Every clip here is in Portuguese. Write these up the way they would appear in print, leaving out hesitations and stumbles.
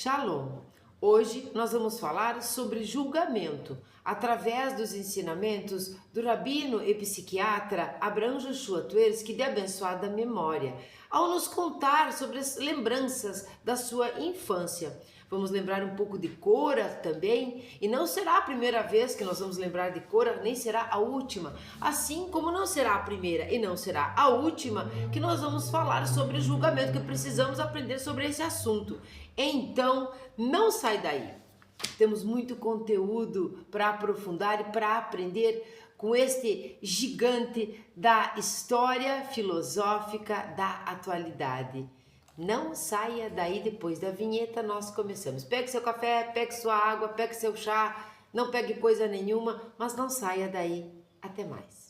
Shalom! Hoje nós vamos falar sobre julgamento, através dos ensinamentos do rabino e psiquiatra Abraham Joshua Tversky de abençoada memória, ao nos contar sobre as lembranças da sua infância. Vamos lembrar um pouco de Korah também, e não será a primeira vez que nós vamos lembrar de Korah, nem será a última, assim como não será a primeira e não será a última que nós vamos falar sobre o julgamento, que precisamos aprender sobre esse assunto. Então, não sai daí. Temos muito conteúdo para aprofundar e para aprender com este gigante da história filosófica da atualidade. Não saia daí, depois da vinheta nós começamos. Pegue seu café, pegue sua água, pegue seu chá, não pegue coisa nenhuma, mas não saia daí. Até mais.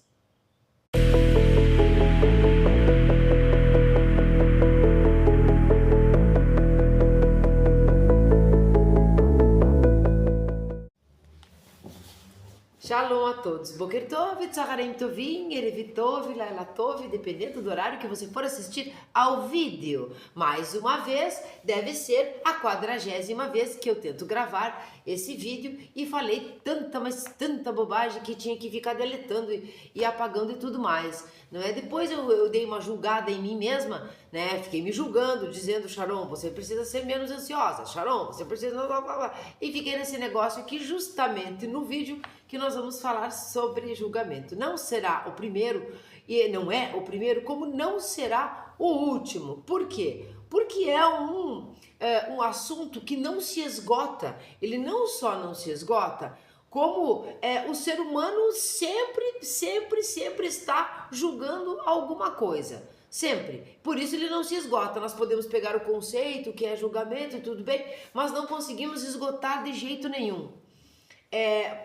Shalom a todos. Boker Tov, Tzaharem Tovim, Erev Tov, Laila Tov, dependendo do horário que você for assistir ao vídeo. Mais uma vez, deve ser a 40ª vez que eu tento gravar esse vídeo e falei tanta, mas tanta bobagem que tinha que ficar deletando e apagando e tudo mais. Não é? Depois eu dei uma julgada em mim mesma, né? Fiquei me julgando, dizendo, Sharon, você precisa ser menos ansiosa, Sharon, você precisa... E fiquei nesse negócio aqui justamente no vídeo que nós vamos falar sobre julgamento. Não será o primeiro, e não é o primeiro, como não será o último. Por quê? Porque é um assunto que não se esgota. Ele não só não se esgota, como o ser humano sempre está julgando alguma coisa. Sempre. Por isso ele não se esgota. Nós podemos pegar o conceito que é julgamento e tudo bem, mas não conseguimos esgotar de jeito nenhum.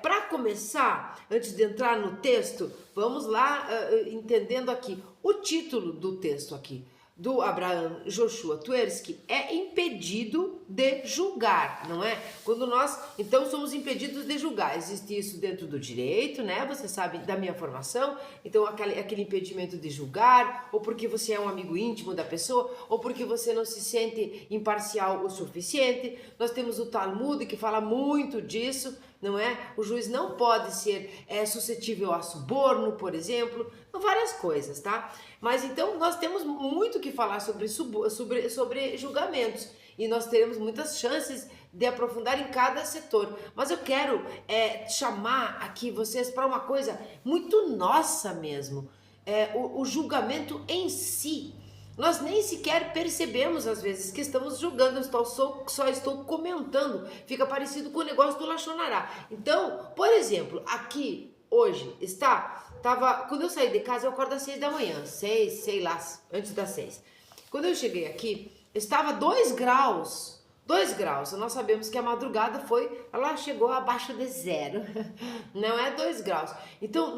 Para começar, antes de entrar no texto, vamos lá entendendo aqui o título do texto aqui do Abraham Joshua Tversky é impedido de julgar, não é? Quando nós, então, somos impedidos de julgar, existe isso dentro do direito, né? Você sabe da minha formação, então aquele impedimento de julgar, ou porque você é um amigo íntimo da pessoa, ou porque você não se sente imparcial o suficiente. Nós temos o Talmud que fala muito disso, não é? O juiz não pode ser suscetível a suborno, por exemplo, várias coisas, tá? Mas então nós temos muito que falar sobre julgamentos e nós teremos muitas chances de aprofundar em cada setor. Mas eu quero chamar aqui vocês para uma coisa muito nossa mesmo, o julgamento em si. Nós nem sequer percebemos às vezes que estamos julgando, só estou comentando, fica parecido com o negócio do Lashon Hará. Então, por exemplo, aqui hoje quando eu saí de casa eu acordo às 6 da manhã, 6, sei lá, antes das 6. Quando eu cheguei aqui, estava 2 graus, nós sabemos que a madrugada ela chegou abaixo de 0, não é 2 graus. Então,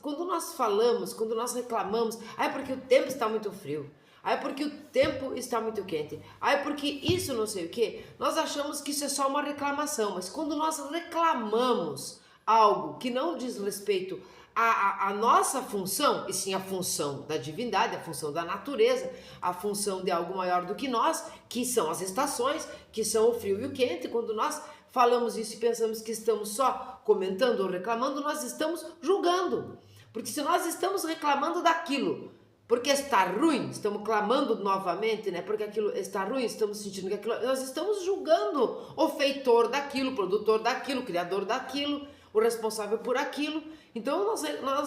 quando nós falamos, quando nós reclamamos, é porque o tempo está muito frio, é porque o tempo está muito quente, é porque isso não sei o que, nós achamos que isso é só uma reclamação, mas quando nós reclamamos algo que não diz respeito a nossa função, e sim a função da divindade, a função da natureza, a função de algo maior do que nós, que são as estações, que são o frio e o quente. Quando nós falamos isso e pensamos que estamos só comentando ou reclamando, nós estamos julgando. Porque se nós estamos reclamando daquilo, porque está ruim, estamos clamando novamente, né? Porque aquilo está ruim, estamos sentindo que aquilo, nós estamos julgando o feitor daquilo, o produtor daquilo, o criador daquilo, o responsável por aquilo. Então nós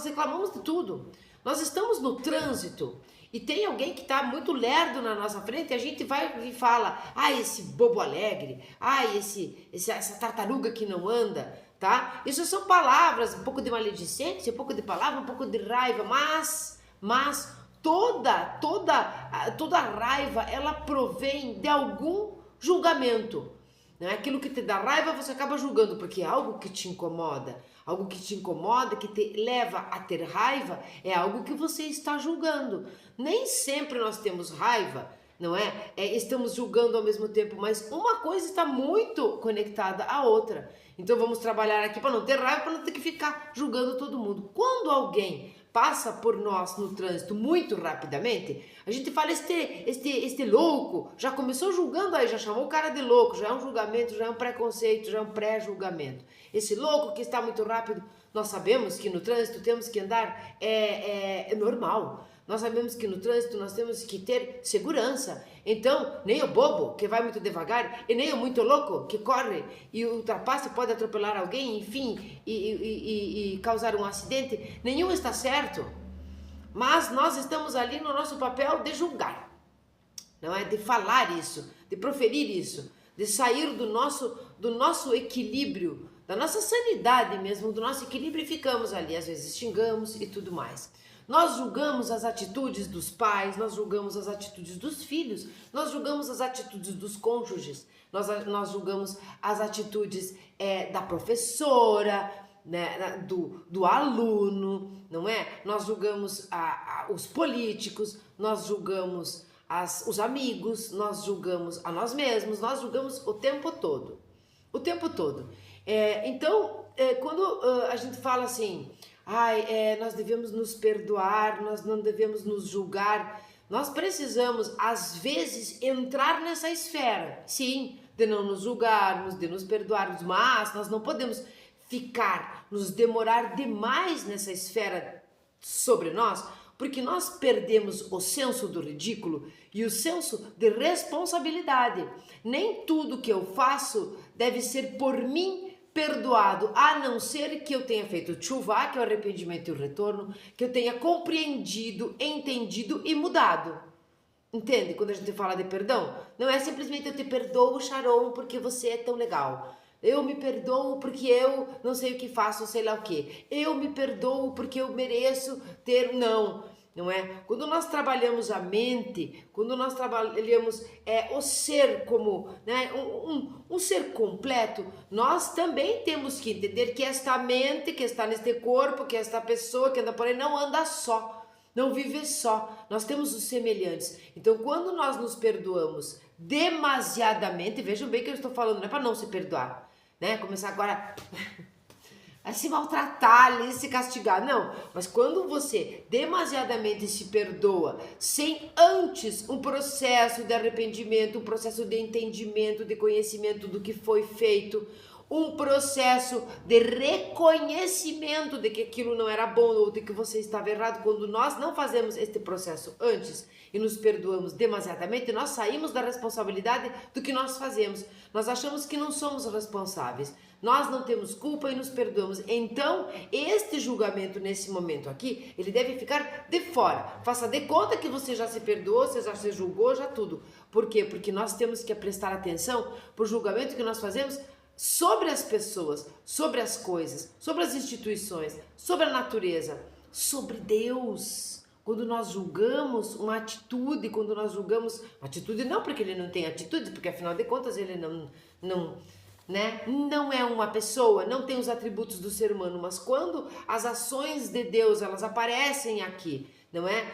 reclamamos de tudo. Nós estamos no trânsito e tem alguém que está muito lerdo na nossa frente e a gente vai e fala, esse bobo alegre, essa tartaruga que não anda, tá? Isso são palavras, um pouco de maledicência, um pouco de palavra, um pouco de raiva, mas toda raiva, ela provém de algum julgamento. Não é? Aquilo que te dá raiva, você acaba julgando, porque é algo que te incomoda. Algo que te incomoda, que te leva a ter raiva, é algo que você está julgando. Nem sempre nós temos raiva, não é? Estamos julgando ao mesmo tempo, mas uma coisa está muito conectada à outra. Então vamos trabalhar aqui para não ter raiva, para não ter que ficar julgando todo mundo. Quando alguém passa por nós no trânsito muito rapidamente, a gente fala, este louco, já começou julgando aí, já chamou o cara de louco, já é um julgamento, já é um preconceito, já é um pré-julgamento. Esse louco que está muito rápido, nós sabemos que no trânsito temos que andar, é normal. Nós sabemos que no trânsito nós temos que ter segurança. Então, nem o bobo que vai muito devagar e nem o muito louco que corre e ultrapassa e pode atropelar alguém, enfim, e causar um acidente, nenhum está certo. Mas nós estamos ali no nosso papel de julgar, não é? De falar isso, de proferir isso, de sair do nosso equilíbrio, da nossa sanidade mesmo, do nosso equilíbrio e ficamos ali, às vezes xingamos e tudo mais. Nós julgamos as atitudes dos pais, nós julgamos as atitudes dos filhos, nós julgamos as atitudes dos cônjuges, nós julgamos as atitudes da professora, né, do aluno, não é? Nós julgamos os políticos, nós julgamos os amigos, nós julgamos a nós mesmos, nós julgamos o tempo todo. O tempo todo. Então, quando a gente fala assim, nós devemos nos perdoar, nós não devemos nos julgar, nós precisamos, às vezes, entrar nessa esfera, sim, de não nos julgarmos, de nos perdoarmos, mas nós não podemos nos demorar demais nessa esfera sobre nós, porque nós perdemos o senso do ridículo e o senso de responsabilidade. Nem tudo que eu faço deve ser por mim perdoado, a não ser que eu tenha feito tshuva, que é o arrependimento e o retorno, que eu tenha compreendido, entendido e mudado. Entende? Quando a gente fala de perdão, não é simplesmente eu te perdoo, Sharon, porque você é tão legal. Eu me perdoo porque eu não sei o que faço, sei lá o que. Eu me perdoo porque eu mereço ter... Não é? Quando nós trabalhamos a mente, quando nós trabalhamos o ser como, né, um ser completo, nós também temos que entender que esta mente que está neste corpo, que esta pessoa que anda por aí não anda só, não vive só. Nós temos os semelhantes. Então, quando nós nos perdoamos demasiadamente, vejam bem que eu estou falando, não é para não se perdoar, né? Começar agora a se maltratar ali, se castigar, não. Mas quando você demasiadamente se perdoa, sem antes um processo de arrependimento, um processo de entendimento, de conhecimento do que foi feito, um processo de reconhecimento de que aquilo não era bom ou de que você estava errado, quando nós não fazemos este processo antes e nos perdoamos demasiadamente, nós saímos da responsabilidade do que nós fazemos. Nós achamos que não somos responsáveis, nós não temos culpa e nos perdoamos. Então, este julgamento nesse momento aqui, ele deve ficar de fora. Faça de conta que você já se perdoou, você já se julgou, já tudo. Por quê? Porque nós temos que prestar atenção para o julgamento que nós fazemos sobre as pessoas, sobre as coisas, sobre as instituições, sobre a natureza, sobre Deus. Quando nós julgamos uma atitude, quando nós julgamos uma atitude, não porque ele não tem atitude, porque afinal de contas ele não é uma pessoa, não tem os atributos do ser humano, mas quando as ações de Deus, elas aparecem aqui, não é?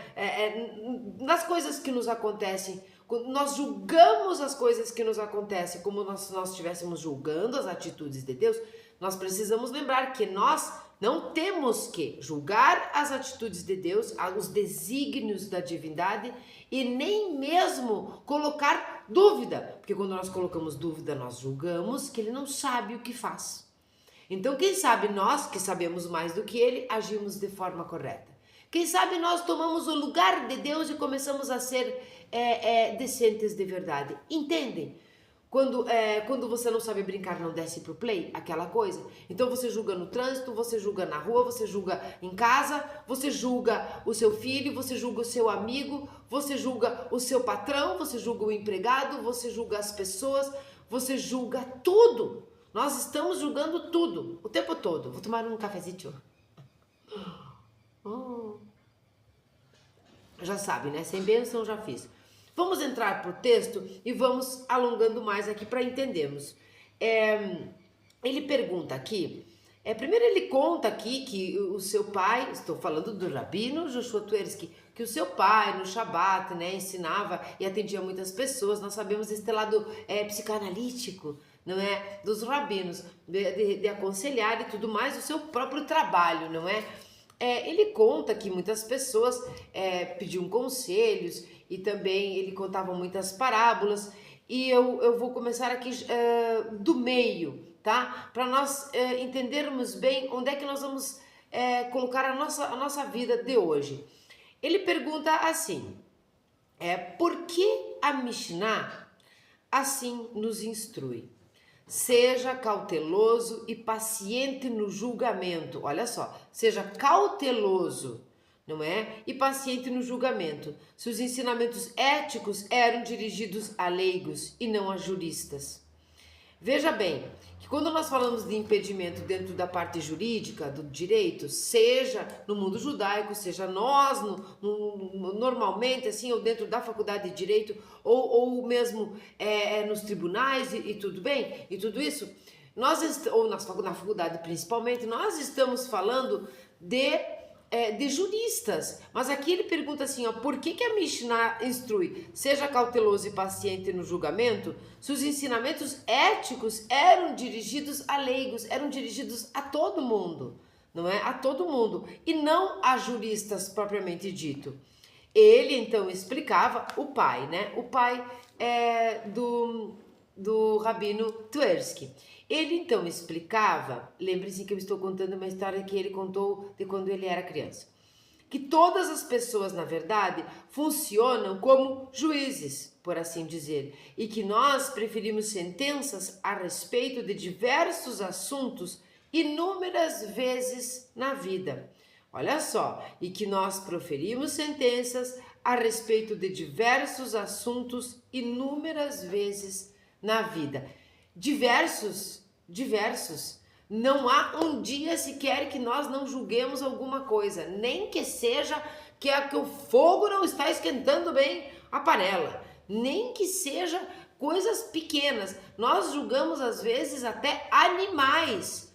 Nas coisas que nos acontecem, quando nós julgamos as coisas que nos acontecem como nós estivéssemos julgando as atitudes de Deus, nós precisamos lembrar que nós não temos que julgar as atitudes de Deus, os desígnios da divindade e nem mesmo colocar dúvida, porque quando nós colocamos dúvida, nós julgamos que ele não sabe o que faz. Então, quem sabe nós, que sabemos mais do que ele, agimos de forma correta. Quem sabe nós tomamos o lugar de Deus e começamos a ser decentes de verdade. Entendem? Quando você não sabe brincar, não desce pro play, aquela coisa. Então você julga no trânsito, você julga na rua, você julga em casa, você julga o seu filho, você julga o seu amigo, você julga o seu patrão, você julga o empregado, você julga as pessoas, você julga tudo. Nós estamos julgando tudo, o tempo todo. Vou tomar um cafezinho. Já sabe, né? Sem bênção já fiz. Vamos entrar para o texto e vamos alongando mais aqui para entendermos. Ele pergunta aqui, primeiro ele conta aqui que o seu pai, estou falando do Rabino Joshua Twersky, que o seu pai no Shabat, né, ensinava e atendia muitas pessoas. Nós sabemos esse lado psicanalítico, não é, dos rabinos, de aconselhar e tudo mais, o seu próprio trabalho, não é? ele conta que muitas pessoas pediam conselhos e também ele contava muitas parábolas. E eu vou começar aqui do meio, tá? Para nós entendermos bem onde é que nós vamos colocar a nossa vida de hoje. Ele pergunta assim, por que a Mishnah assim nos instrui? Seja cauteloso e paciente no julgamento. Olha só, seja cauteloso, não é? E paciente no julgamento. Se os ensinamentos éticos eram dirigidos a leigos e não a juristas. Veja bem, que quando nós falamos de impedimento dentro da parte jurídica, do direito, seja no mundo judaico, seja nós, normalmente, assim, ou dentro da faculdade de direito, ou mesmo nos tribunais e tudo bem, e tudo isso, ou na faculdade principalmente, nós estamos falando de juristas, mas aqui ele pergunta assim, por que a Mishnah instrui, seja cauteloso e paciente no julgamento, se os ensinamentos éticos eram dirigidos a leigos, eram dirigidos a todo mundo, não é? A todo mundo, e não a juristas propriamente dito. Ele então explicava, o pai, né? O pai do Rabino Twersky. Ele então explicava, lembre-se que eu estou contando uma história que ele contou de quando ele era criança, que todas as pessoas, na verdade, funcionam como juízes, por assim dizer, e que nós preferimos sentenças a respeito de diversos assuntos inúmeras vezes na vida. Olha só, e que nós proferimos sentenças a respeito de diversos assuntos inúmeras vezes na vida. Diversos. Não há um dia sequer que nós não julguemos alguma coisa, nem que seja que o fogo não está esquentando bem a panela, nem que seja coisas pequenas. Nós julgamos às vezes até animais.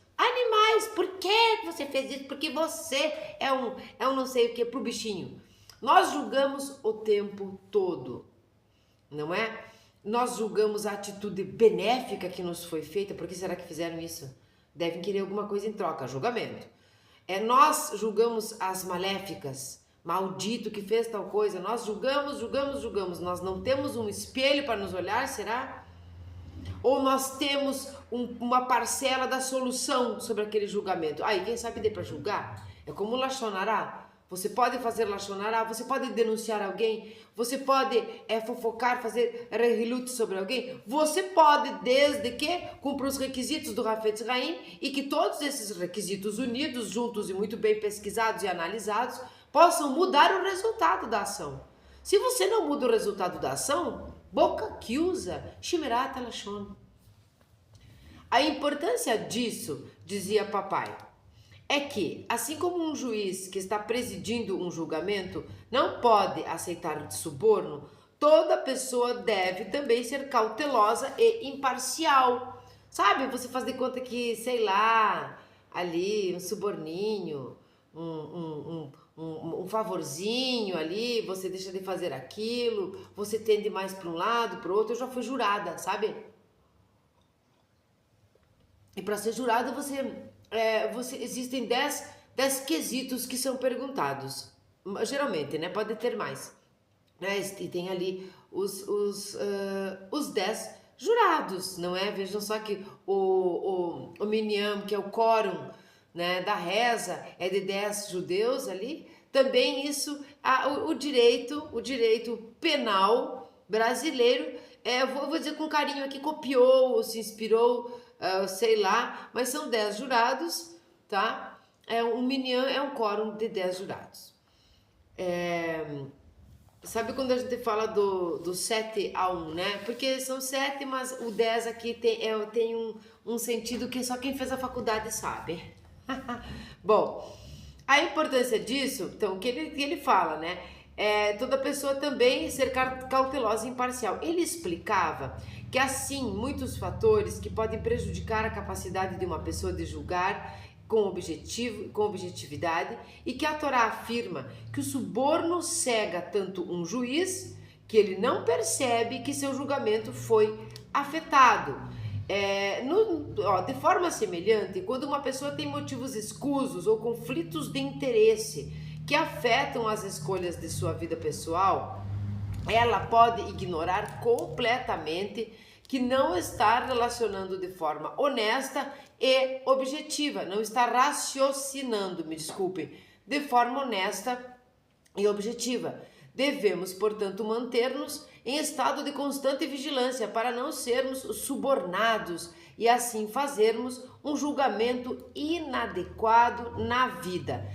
Por que você fez isso? Porque você é um não sei o que pro bichinho. Nós julgamos o tempo todo, não é? Nós julgamos a atitude benéfica que nos foi feita. Por que será que fizeram isso? Devem querer alguma coisa em troca, julgamento. Nós julgamos as maléficas, maldito que fez tal coisa. Nós julgamos. Nós não temos um espelho para nos olhar, será? Ou nós temos uma parcela da solução sobre aquele julgamento? Aí, quem sabe dê para julgar? É como o Lashon Hará. Você pode fazer Lashon Hará, você pode denunciar alguém, você pode fofocar, fazer rehilut sobre alguém, você pode, desde que cumpra os requisitos do Hafetz Haim e que todos esses requisitos unidos, juntos e muito bem pesquisados e analisados, possam mudar o resultado da ação. Se você não muda o resultado da ação, boca que usa, Shimirat Lashon. A importância disso, dizia papai, é que, assim como um juiz que está presidindo um julgamento não pode aceitar suborno, toda pessoa deve também ser cautelosa e imparcial. Sabe, você faz de conta que, sei lá, ali, um suborninho, um favorzinho ali, você deixa de fazer aquilo, você tende mais para um lado, para o outro. Eu já fui jurada, sabe? E para ser jurada, existem 10 quesitos que são perguntados. Geralmente, né? Pode ter mais. Né? E tem ali os 10 jurados, não é? Vejam só que o minyan, que é o quórum, né, da reza, é de 10 judeus ali. Também isso, o direito penal brasileiro, vou dizer com carinho aqui, copiou ou se inspirou, sei lá, mas são 10 jurados, tá? Um minyan é um quórum de 10 jurados. Sabe quando a gente fala do 7 a 1, né? Porque são 7, mas o 10 aqui tem um sentido que só quem fez a faculdade sabe. Bom, a importância disso, então, o que ele fala, né? Toda pessoa também ser cautelosa e imparcial. Ele explicava que, assim, muitos fatores que podem prejudicar a capacidade de uma pessoa de julgar com objetividade, e que a Torá afirma que o suborno cega tanto um juiz que ele não percebe que seu julgamento foi afetado. De forma semelhante, quando uma pessoa tem motivos escusos ou conflitos de interesse que afetam as escolhas de sua vida pessoal, ela pode ignorar completamente que não está relacionando de forma honesta e objetiva, não está raciocinando, me desculpem, de forma honesta e objetiva. Devemos, portanto, manter-nos em estado de constante vigilância para não sermos subornados e assim fazermos um julgamento inadequado na vida.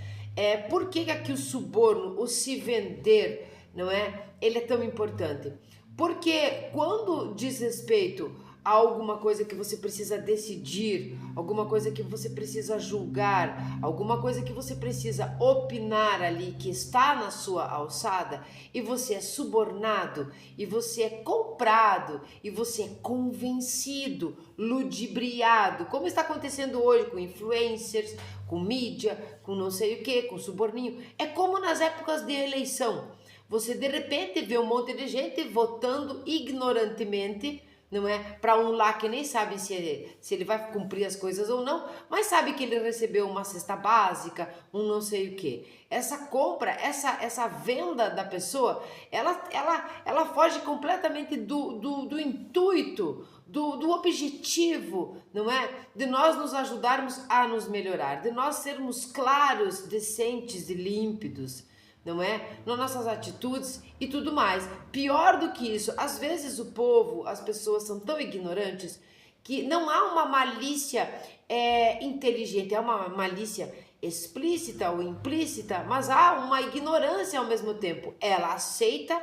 Por que aqui o suborno, o se vender, não é? Ele é tão importante. Porque quando diz respeito a alguma coisa que você precisa decidir, alguma coisa que você precisa julgar, alguma coisa que você precisa opinar ali, que está na sua alçada, e você é subornado, e você é comprado, e você é convencido, ludibriado, como está acontecendo hoje com influencers, com mídia, com não sei o que, com suborninho. É como nas épocas de eleição. Você de repente vê um monte de gente votando ignorantemente, não é? Para um lá que nem sabe se ele vai cumprir as coisas ou não, mas sabe que ele recebeu uma cesta básica, um não sei o que. Essa compra, essa venda da pessoa, ela foge completamente do intuito, do objetivo, não é? De nós nos ajudarmos a nos melhorar, de nós sermos claros, decentes e límpidos, não é? Nas nossas atitudes e tudo mais. Pior do que isso, às vezes o povo, as pessoas são tão ignorantes que não há uma malícia inteligente, é uma malícia explícita ou implícita, mas há uma ignorância ao mesmo tempo. Ela aceita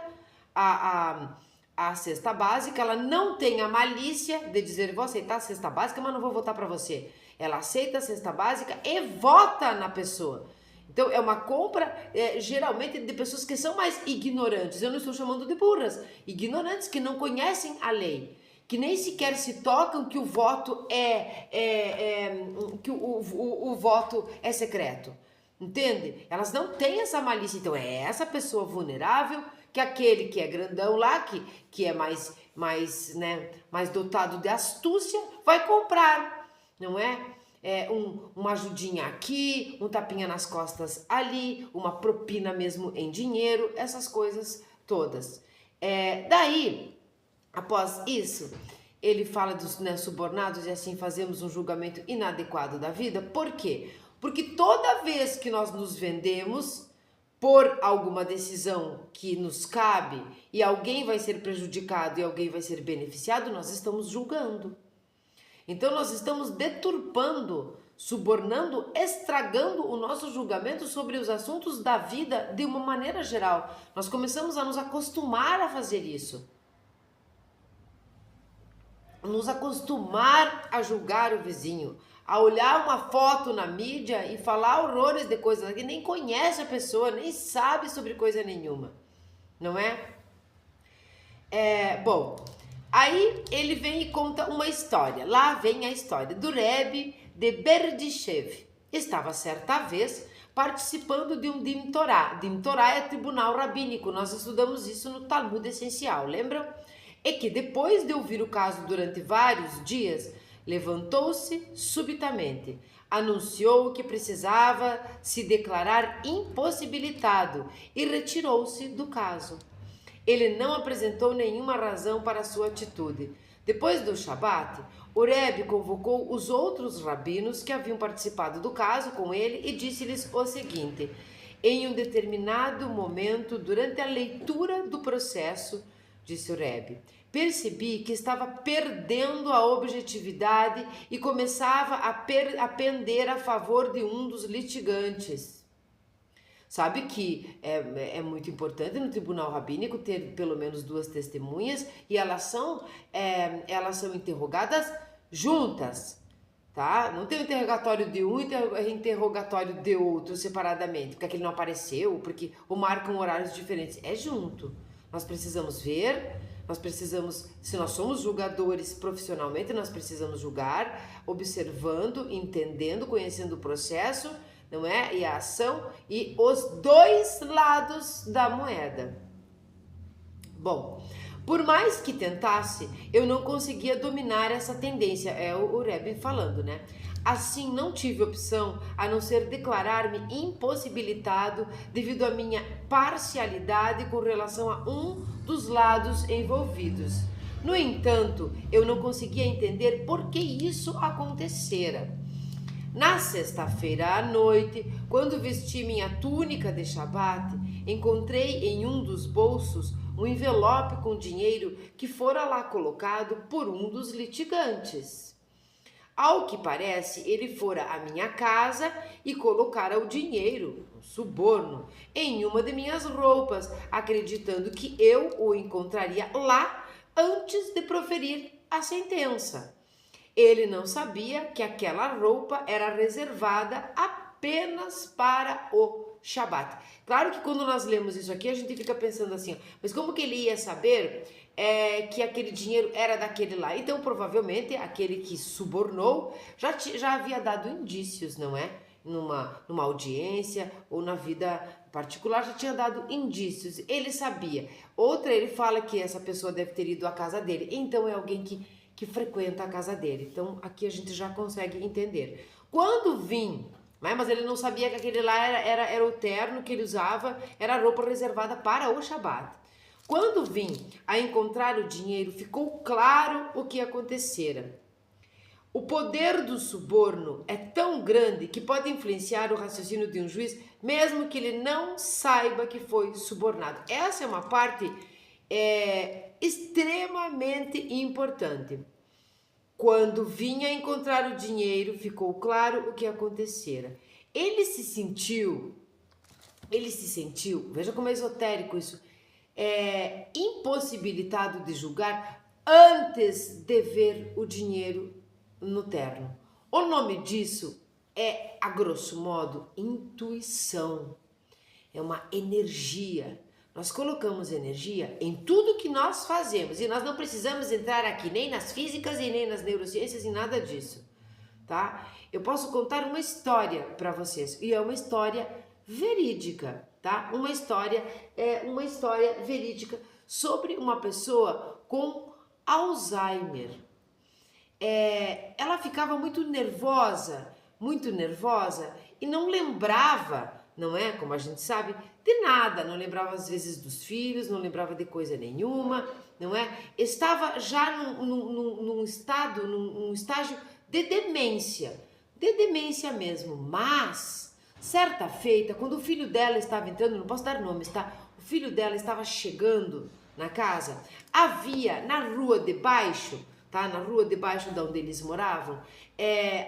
a cesta básica, ela não tem a malícia de dizer, vou aceitar a cesta básica, mas não vou votar para você. Ela aceita a cesta básica e vota na pessoa. Então, é uma compra, geralmente, de pessoas que são mais ignorantes. Eu não estou chamando de burras. Ignorantes que não conhecem a lei. Que nem sequer se tocam que o voto o voto é secreto. Entende? Elas não têm essa malícia. Então, é essa pessoa vulnerável que aquele que é grandão lá, que é mais dotado de astúcia, vai comprar. Não é? Uma ajudinha aqui, um tapinha nas costas ali, uma propina mesmo em dinheiro, essas coisas todas. Daí, após isso, ele fala dos subornados e assim fazemos um julgamento inadequado da vida. Por quê? Porque toda vez que nós nos vendemos por alguma decisão que nos cabe e alguém vai ser prejudicado e alguém vai ser beneficiado, nós estamos julgando. Então nós estamos deturpando, subornando, estragando o nosso julgamento sobre os assuntos da vida de uma maneira geral. Nós começamos a nos acostumar a fazer isso. Nos acostumar a julgar o vizinho, a olhar uma foto na mídia e falar horrores de coisas que nem conhece a pessoa, nem sabe sobre coisa nenhuma, não é? Bom, aí ele vem e conta uma história. Lá vem a história do Rebbe de Berdichev. Estava certa vez participando de um Dim Torá. Dim Torá é tribunal rabínico. Nós estudamos isso no Talmud Essencial, lembram? E que depois de ouvir o caso durante vários dias, levantou-se subitamente, anunciou que precisava se declarar impossibilitado e retirou-se do caso. Ele não apresentou nenhuma razão para sua atitude. Depois do Shabat, o Rebbe convocou os outros rabinos que haviam participado do caso com ele e disse-lhes o seguinte: em um determinado momento, durante a leitura do processo, disse o Rebbe, percebi que estava perdendo a objetividade e começava a pender a favor de um dos litigantes. Sabe que é muito importante no tribunal rabínico ter pelo menos 2 testemunhas e elas são interrogadas juntas, tá? Não tem o interrogatório de um e interrogatório de outro separadamente, porque aquele não apareceu, porque ou marcam horários diferentes. É junto. Nós precisamos ver, se nós somos julgadores profissionalmente, nós precisamos julgar, observando, entendendo, conhecendo o processo, não é? E a ação e os 2 lados da moeda. Bom, Por mais que tentasse, eu não conseguia dominar essa tendência, é o Rebbe falando, né? Assim, não tive opção a não ser declarar-me impossibilitado devido à minha parcialidade com relação a um dos lados envolvidos. No entanto, eu não conseguia entender por que isso acontecera. Na sexta-feira à noite, quando vesti minha túnica de Shabat, encontrei em um dos bolsos um envelope com dinheiro que fora lá colocado por um dos litigantes. Ao que parece, ele fora à minha casa e colocara o dinheiro, um suborno, em uma de minhas roupas, acreditando que eu o encontraria lá antes de proferir a sentença. Ele não sabia que aquela roupa era reservada apenas para o Shabat. Claro que quando nós lemos isso aqui, a gente fica pensando assim, mas como que ele ia saber que aquele dinheiro era daquele lá? Então, provavelmente, aquele que subornou já havia dado indícios, não é? Numa audiência ou na vida particular, já tinha dado indícios. Ele sabia. Outra, ele fala que essa pessoa deve ter ido à casa dele. Então, é alguém que frequenta a casa dele. Então, aqui a gente já consegue entender. Quando vim, mas ele não sabia que aquele lá era o terno que ele usava, era a roupa reservada para o Shabat. Quando vim a encontrar o dinheiro, ficou claro o que acontecera. O poder do suborno é tão grande que pode influenciar o raciocínio de um juiz, mesmo que ele não saiba que foi subornado. Essa é uma parte extremamente importante. Quando vinha encontrar o dinheiro, ficou claro o que acontecera. Ele se sentiu, veja como é esotérico isso, impossibilitado de julgar antes de ver o dinheiro no terno. O nome disso é, a grosso modo, intuição. É uma energia. Nós colocamos energia em tudo que nós fazemos e nós não precisamos entrar aqui nem nas físicas e nem nas neurociências e nada disso, tá? Eu posso contar uma história para vocês e é uma história verídica, tá? Uma história verídica sobre uma pessoa com Alzheimer. Ela ficava muito nervosa e não lembrava, não é? Como a gente sabe, de nada, não lembrava às vezes dos filhos, não lembrava de coisa nenhuma, não é? Estava já num estágio de demência mesmo, mas certa feita, quando o filho dela estava entrando, não posso dar nomes, tá? O filho dela estava chegando na casa, havia na rua de baixo, tá? Na rua debaixo de onde eles moravam,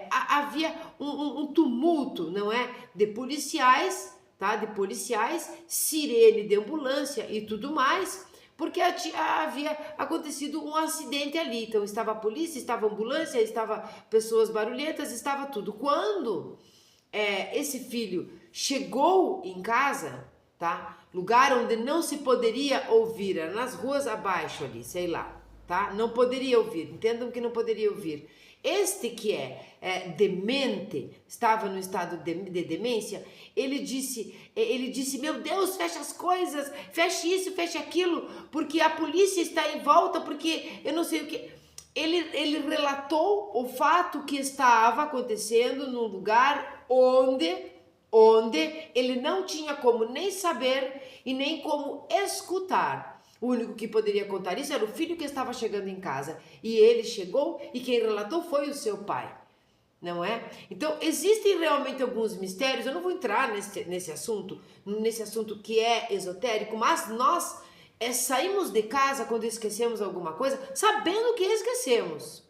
havia um tumulto, não é? De policiais, tá? De policiais, sirene de ambulância e tudo mais, porque havia acontecido um acidente ali. Então estava a polícia, estava a ambulância, estava pessoas barulhentas, estava tudo. Quando esse filho chegou em casa, tá? Lugar onde não se poderia ouvir, era nas ruas abaixo ali, sei lá. Tá? Não poderia ouvir, entendam que não poderia ouvir. Este que é demente, estava no estado de demência, ele disse, meu Deus, fecha as coisas, feche isso, feche aquilo, porque a polícia está em volta, porque eu não sei o que. Ele relatou o fato que estava acontecendo num lugar onde ele não tinha como nem saber e nem como escutar. O único que poderia contar isso era o filho que estava chegando em casa. E ele chegou e quem relatou foi o seu pai. Não é? Então, existem realmente alguns mistérios. Eu não vou entrar nesse assunto que é esotérico, mas nós saímos de casa quando esquecemos alguma coisa, sabendo que esquecemos.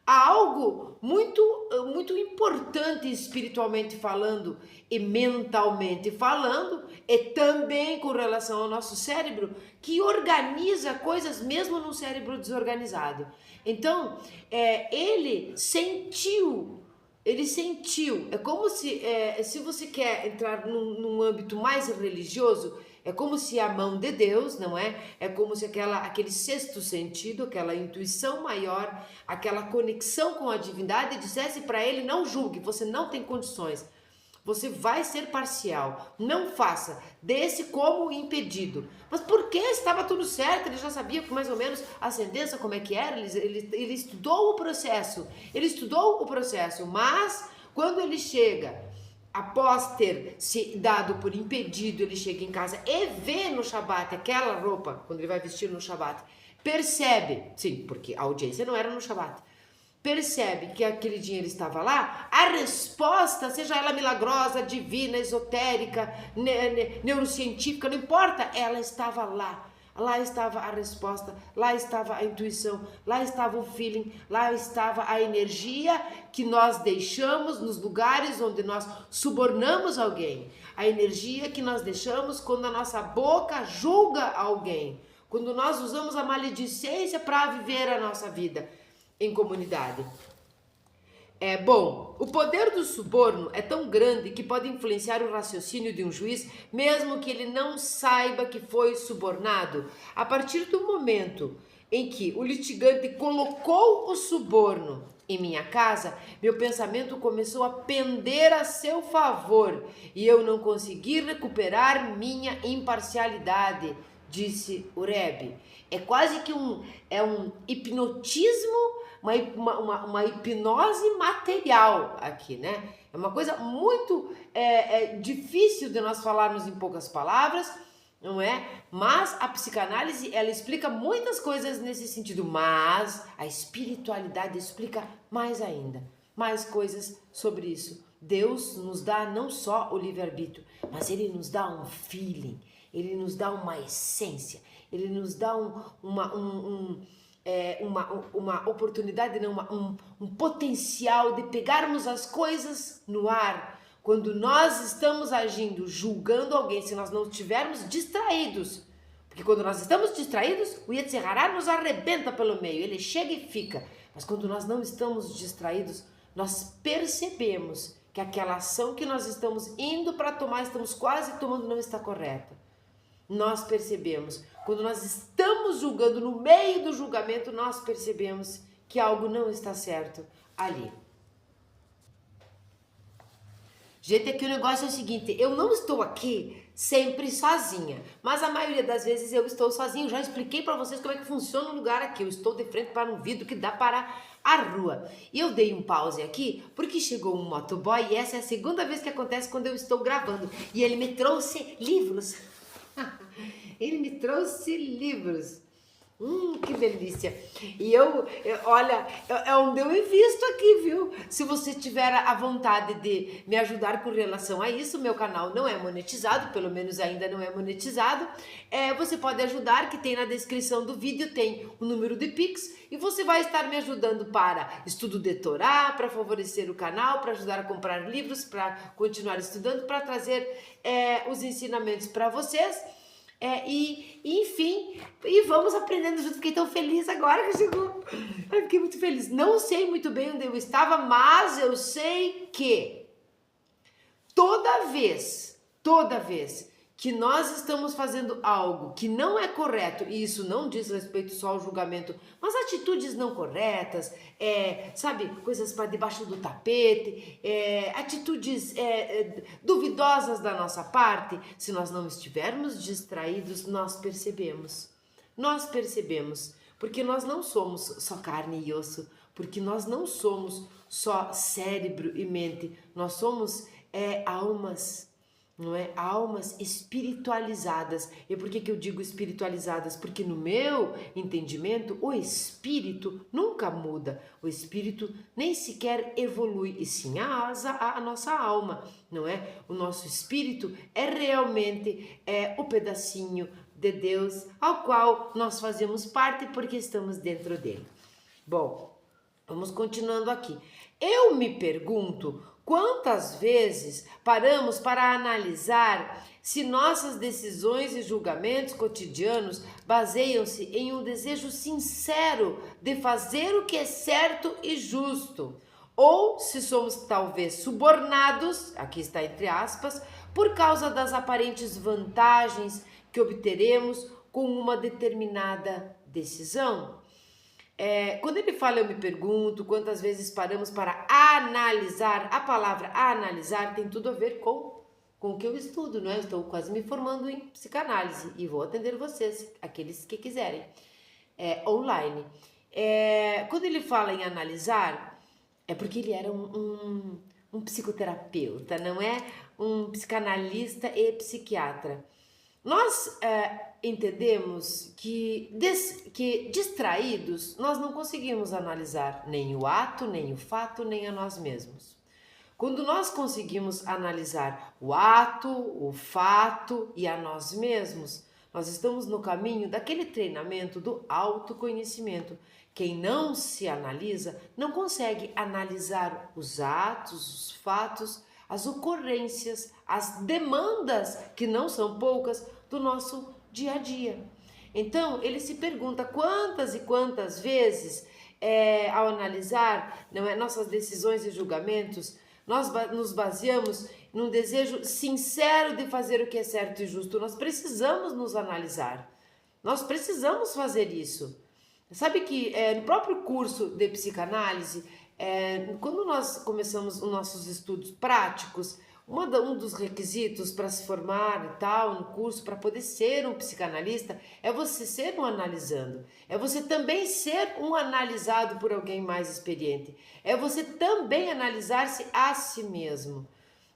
Há algo muito importante espiritualmente falando e mentalmente falando, e também com relação ao nosso cérebro, que organiza coisas mesmo num cérebro desorganizado. Então, ele sentiu. É como se você quer entrar num âmbito mais religioso, é como se a mão de Deus, não é? É como se aquele sexto sentido, aquela intuição maior, aquela conexão com a divindade dissesse para ele: não julgue, você não tem condições. você vai ser parcial. Não faça, desse como impedido. Mas por que estava tudo certo? Ele já sabia mais ou menos a sentença, como é que era, ele estudou o processo, mas quando ele chega, após ter se dado por impedido, ele chega em casa e vê no Shabat aquela roupa, quando ele vai vestir no Shabat, percebe, sim, porque a audiência não era no Shabat, percebe que aquele dinheiro estava lá, a resposta, seja ela milagrosa, divina, esotérica, neurocientífica, não importa, ela estava lá. Lá estava a resposta, lá estava a intuição, lá estava o feeling, lá estava a energia que nós deixamos nos lugares onde nós subornamos alguém. A energia que nós deixamos quando a nossa boca julga alguém. Quando nós usamos a maledicência para viver a nossa vida em comunidade. Bom, o poder do suborno é tão grande que pode influenciar o raciocínio de um juiz, mesmo que ele não saiba que foi subornado. A partir do momento em que o litigante colocou o suborno em minha casa, meu pensamento começou a pender a seu favor e eu não consegui recuperar minha imparcialidade, disse o Rebbe. É quase que um hipnotismo, uma hipnose material aqui, né? É uma coisa muito difícil de nós falarmos em poucas palavras, não é? Mas a psicanálise, ela explica muitas coisas nesse sentido, mas a espiritualidade explica mais ainda, mais coisas sobre isso. Deus nos dá não só o livre-arbítrio, mas Ele nos dá um feeling, Ele nos dá uma essência, Ele nos dá uma oportunidade, não, um potencial de pegarmos as coisas no ar. Quando nós estamos agindo, julgando alguém, se nós não estivermos distraídos, porque quando nós estamos distraídos, o Yetzer Hará nos arrebenta pelo meio, ele chega e fica. Mas quando nós não estamos distraídos, nós percebemos que aquela ação que nós estamos indo para tomar, estamos quase tomando, não está correta. Nós percebemos. Quando nós estamos julgando, no meio do julgamento, nós percebemos que algo não está certo ali. Gente, aqui o negócio é o seguinte, eu não estou aqui sempre sozinha, mas a maioria das vezes eu estou sozinha. Eu já expliquei para vocês como é que funciona o lugar aqui. Eu estou de frente para um vidro que dá para a rua. E eu dei um pause aqui porque chegou um motoboy e essa é a segunda vez que acontece quando eu estou gravando. E ele me trouxe livros. Ele me trouxe livros. Que delícia. E olha, é onde eu invisto aqui, viu? Se você tiver a vontade de me ajudar com relação a isso, meu canal não é monetizado, pelo menos ainda não é monetizado. Você pode ajudar, que tem na descrição do vídeo, tem o número de Pix, e você vai estar me ajudando para estudo de Torá, para favorecer o canal, para ajudar a comprar livros, para continuar estudando, para trazer os ensinamentos para vocês. Enfim, e vamos aprendendo junto. Fiquei tão feliz agora que chegou. Eu fiquei muito feliz. Não sei muito bem onde eu estava, mas eu sei que toda vez que nós estamos fazendo algo que não é correto, e isso não diz respeito só ao julgamento, mas atitudes não corretas, sabe, coisas para debaixo do tapete, atitudes duvidosas da nossa parte, se nós não estivermos distraídos, nós percebemos, porque nós não somos só carne e osso, porque nós não somos só cérebro e mente, nós somos almas, não é? Almas espiritualizadas. E por que eu digo espiritualizadas? Porque no meu entendimento, o espírito nunca muda. O espírito nem sequer evolui, e sim a nossa alma, não é? O nosso espírito é realmente o pedacinho de Deus ao qual nós fazemos parte porque estamos dentro dele. Bom, vamos continuando aqui. Eu me pergunto quantas vezes paramos para analisar se nossas decisões e julgamentos cotidianos baseiam-se em um desejo sincero de fazer o que é certo e justo, ou se somos talvez subornados, aqui está entre aspas, por causa das aparentes vantagens que obteremos com uma determinada decisão. Quando ele fala, eu me pergunto quantas vezes paramos para analisar. A palavra analisar tem tudo a ver com o que eu estudo, não é? Eu estou quase me formando em psicanálise e vou atender vocês, aqueles que quiserem, online. Quando ele fala em analisar, é porque ele era um psicoterapeuta, não é? Um psicanalista e psiquiatra. Nós entendemos que distraídos nós não conseguimos analisar nem o ato, nem o fato, nem a nós mesmos. Quando nós conseguimos analisar o ato, o fato e a nós mesmos, nós estamos no caminho daquele treinamento do autoconhecimento. Quem não se analisa não consegue analisar os atos, os fatos, as ocorrências, as demandas, que não são poucas, do nosso dia a dia. Então, ele se pergunta quantas e quantas vezes, ao analisar nossas decisões e julgamentos, nós nos baseamos num desejo sincero de fazer o que é certo e justo. Nós precisamos nos analisar. Nós precisamos fazer isso. Sabe que no próprio curso de psicanálise, quando nós começamos os nossos estudos práticos, um dos requisitos para se formar e tal no curso, para poder ser um psicanalista, é você ser um analisando. É você também ser um analisado por alguém mais experiente. É você também analisar-se a si mesmo,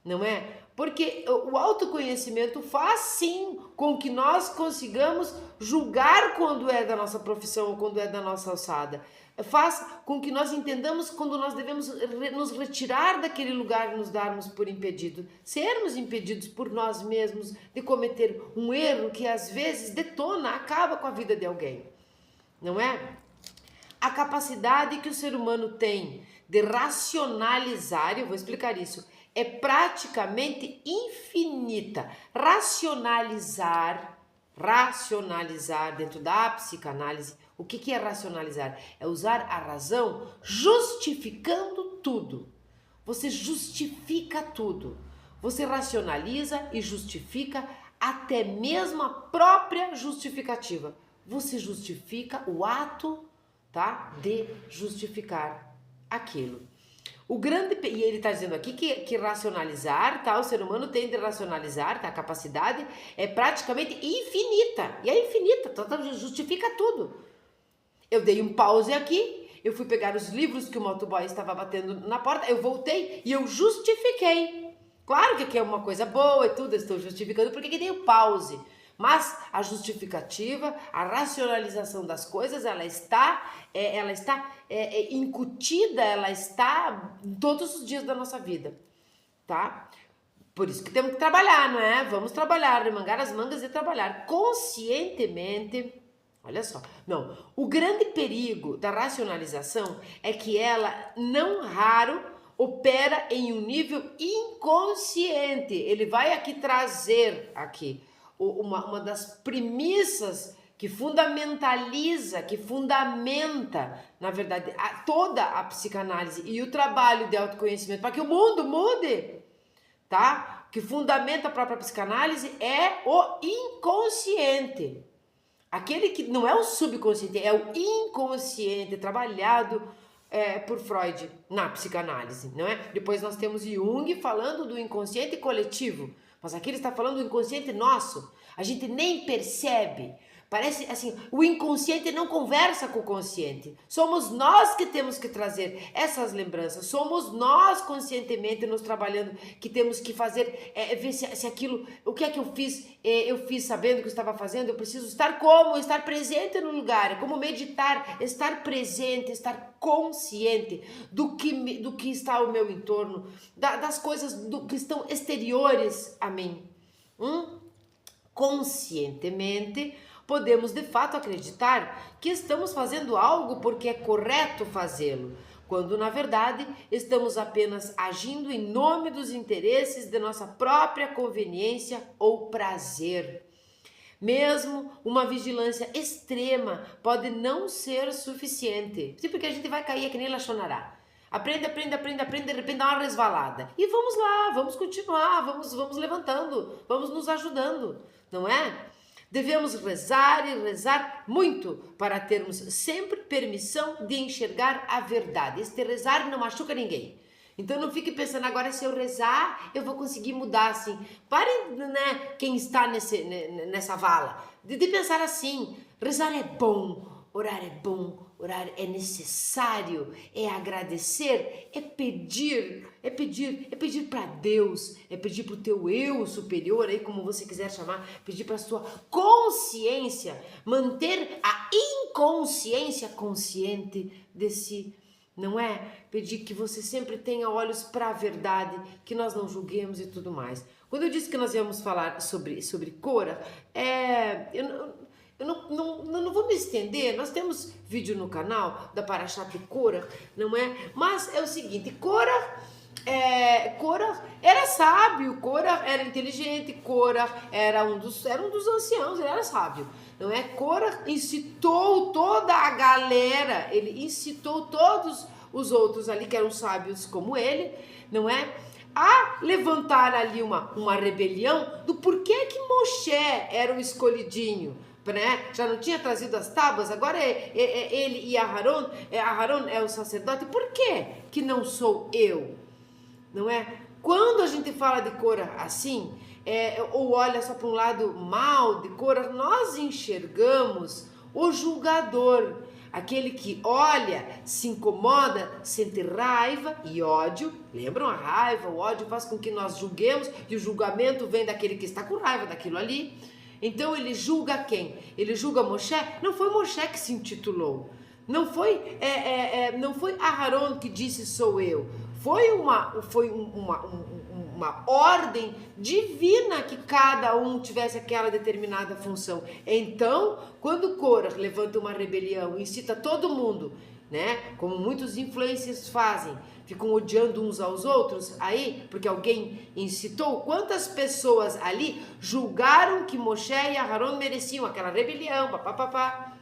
não é? Porque o autoconhecimento faz sim com que nós consigamos julgar quando é da nossa profissão ou quando é da nossa alçada. Faz com que nós entendamos quando nós devemos nos retirar daquele lugar e nos darmos por impedido. Sermos impedidos por nós mesmos de cometer um erro que às vezes detona, acaba com a vida de alguém. Não é? A capacidade que o ser humano tem de racionalizar, eu vou explicar isso, é praticamente infinita. Racionalizar dentro da psicanálise, o que é racionalizar? É usar a razão justificando tudo. Você justifica tudo. Você racionaliza e justifica até mesmo a própria justificativa. Você justifica o ato, tá, de justificar aquilo. E ele está dizendo aqui que racionalizar, tá? O ser humano tem de racionalizar, tá? A capacidade é praticamente infinita. E é infinita, justifica tudo. Eu dei um pause aqui, eu fui pegar os livros que o motoboy estava batendo na porta, eu voltei e eu justifiquei. Claro que aqui é uma coisa boa e tudo, eu estou justificando porque que dei o pause. Mas a justificativa, a racionalização das coisas, ela está incutida, ela está todos os dias da nossa vida, tá? Por isso que temos que trabalhar, não é? Vamos trabalhar, remangar as mangas e trabalhar conscientemente. Olha só, não, o grande perigo da racionalização é que ela, não raro, opera em um nível inconsciente. Ele vai aqui trazer uma das premissas que fundamentaliza, que fundamenta, na verdade, toda a psicanálise e o trabalho de autoconhecimento para que o mundo mude, tá? Que fundamenta a própria psicanálise é o inconsciente. Aquele que não é o subconsciente, é o inconsciente trabalhado por Freud na psicanálise, não é? Depois nós temos Jung falando do inconsciente coletivo, mas aqui ele está falando do inconsciente nosso. A gente nem percebe. Parece assim, o inconsciente não conversa com o consciente. Somos nós que temos que trazer essas lembranças. Somos nós conscientemente nos trabalhando que temos que fazer, ver se aquilo, o que é que eu fiz sabendo que eu estava fazendo. Eu preciso estar como? Estar presente no lugar. É como meditar, estar presente, estar consciente do que está ao meu entorno, das coisas que estão exteriores a mim. Conscientemente, podemos de fato acreditar que estamos fazendo algo porque é correto fazê-lo, quando na verdade estamos apenas agindo em nome dos interesses de nossa própria conveniência ou prazer. Mesmo uma vigilância extrema pode não ser suficiente, porque a gente vai cair que nem Lachonará. Aprende, de repente dá uma resvalada. E vamos lá, vamos continuar, vamos levantando, vamos nos ajudando, não é? Devemos rezar e rezar muito para termos sempre permissão de enxergar a verdade. Este rezar não machuca ninguém. Então não fique pensando, agora se eu rezar, eu vou conseguir mudar assim. Parem, né, quem está nessa vala, de pensar assim. Rezar é bom, orar é bom, orar é necessário, é agradecer, é pedir para Deus, é pedir para o teu eu superior, aí como você quiser chamar, pedir para a sua consciência, manter a inconsciência consciente de si. Não é? Pedir que você sempre tenha olhos para a verdade, que nós não julguemos e tudo mais. Quando eu disse que nós íamos falar sobre Cora, eu não vou me estender, nós temos vídeo no canal da Parashat de Cora, não é? Mas é o seguinte, Cora era sábio, Cora era inteligente, Cora era um dos anciãos, ele era sábio, não é? Cora incitou toda a galera, ele incitou todos os outros ali que eram sábios como ele, não é? A levantar ali uma rebelião do porquê que Moshe era o escolhidinho, né? Já não tinha trazido as tábuas, agora ele e Aharon é o sacerdote, por que que não sou eu? Não é? Quando a gente fala de Cora assim, ou olha só para um lado mal de Cora, nós enxergamos o julgador, aquele que olha, se incomoda, sente raiva e ódio. Lembram? A raiva, o ódio faz com que nós julguemos, e o julgamento vem daquele que está com raiva daquilo ali. Então ele julga quem? Ele julga Moshe? Não foi Moshe que se intitulou. Não foi Aharon que disse sou eu. Foi uma ordem divina que cada um tivesse aquela determinada função. Então, quando Korah levanta uma rebelião e incita todo mundo, né? Como muitos influencers fazem, ficam odiando uns aos outros aí, porque alguém incitou. Quantas pessoas ali julgaram que Moshe e Aharon mereciam aquela rebelião, papapá,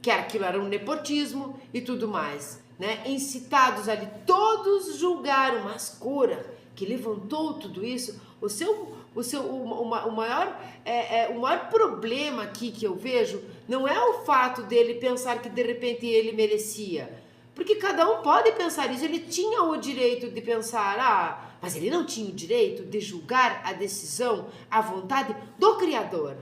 que aquilo era um nepotismo e tudo mais, né? Incitados ali, todos julgaram, mas Korah, que levantou tudo isso, o maior problema aqui que eu vejo não é o fato dele pensar que de repente ele merecia, porque cada um pode pensar isso, ele tinha o direito de pensar, mas ele não tinha o direito de julgar a decisão, a vontade do Criador.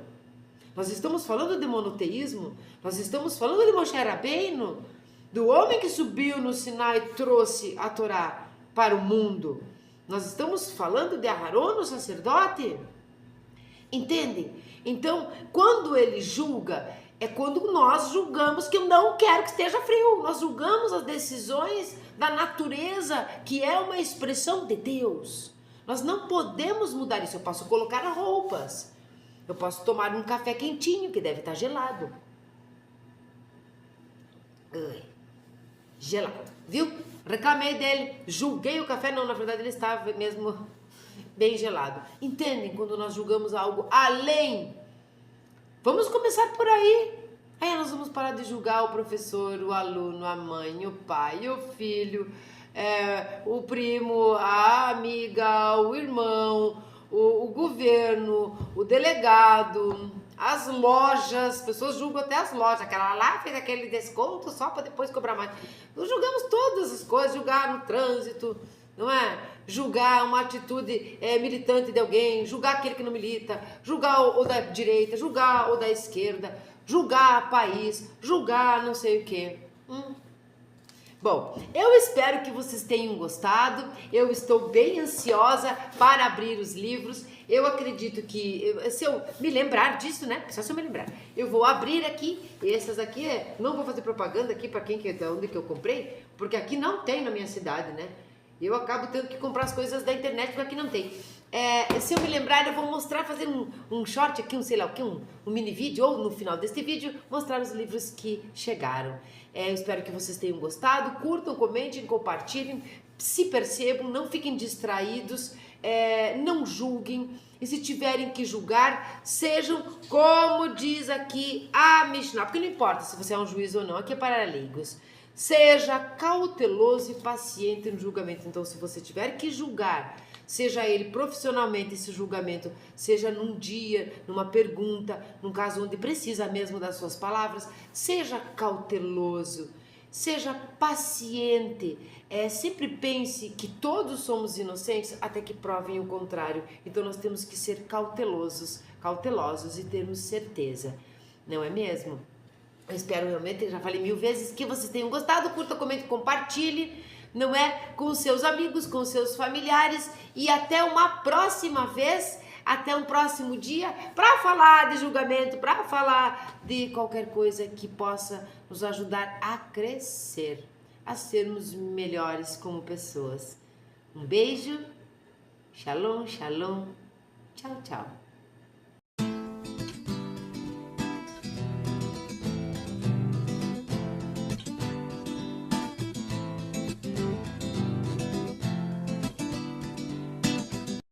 Nós estamos falando de monoteísmo, nós estamos falando de Moshe Rabbeinu, do homem que subiu no Sinai e trouxe a Torá para o mundo. Nós estamos falando de Aharon, o sacerdote. Entendem? Então, quando ele julga, é quando nós julgamos que eu não quero que esteja frio. Nós julgamos as decisões da natureza, que é uma expressão de Deus. Nós não podemos mudar isso. Eu posso colocar roupas. Eu posso tomar um café quentinho, que deve estar gelado. Gelado, viu? Reclamei dele, julguei o café, não, na verdade ele estava mesmo bem gelado. Entendem? Quando nós julgamos algo além, vamos começar por aí. Aí nós vamos parar de julgar o professor, o aluno, a mãe, o pai, o filho, o primo, a amiga, o irmão, o governo, o delegado, as lojas. Pessoas julgam até as lojas, aquela lá fez aquele desconto só para depois cobrar mais. Nós julgamos todas as coisas, julgar no trânsito, não é? Julgar uma atitude militante de alguém, julgar aquele que não milita, julgar o da direita, julgar o da esquerda, julgar país, julgar não sei o que. Bom, eu espero que vocês tenham gostado. Eu estou bem ansiosa para abrir os livros. Eu acredito que, se eu me lembrar disso, né? Só se eu me lembrar. Eu vou abrir aqui. Essas aqui, não vou fazer propaganda aqui para onde que eu comprei, porque aqui não tem na minha cidade, né? Eu acabo tendo que comprar as coisas da internet, porque aqui não tem. Se eu me lembrar, eu vou mostrar, fazer um short aqui, sei lá o que, um mini vídeo, ou no final deste vídeo, mostrar os livros que chegaram. Eu espero que vocês tenham gostado. Curtam, comentem, compartilhem, se percebam, não fiquem distraídos, não julguem. E se tiverem que julgar, sejam como diz aqui a Mishnah, porque não importa se você é um juiz ou não, aqui é para leigos. Seja cauteloso e paciente no julgamento. Então, se você tiver que julgar seja ele profissionalmente esse julgamento, seja num dia, numa pergunta, num caso onde precisa mesmo das suas palavras, seja cauteloso, seja paciente, sempre pense que todos somos inocentes até que provem o contrário. Então nós temos que ser cautelosos e termos certeza, não é mesmo? Eu espero realmente, já falei 1000 vezes, que vocês tenham gostado. Curta, comente, compartilhe, não é? Com os seus amigos, com os seus familiares. E até uma próxima vez, até um próximo dia, para falar de julgamento, para falar de qualquer coisa que possa nos ajudar a crescer, a sermos melhores como pessoas. Um beijo, shalom, shalom, tchau, tchau.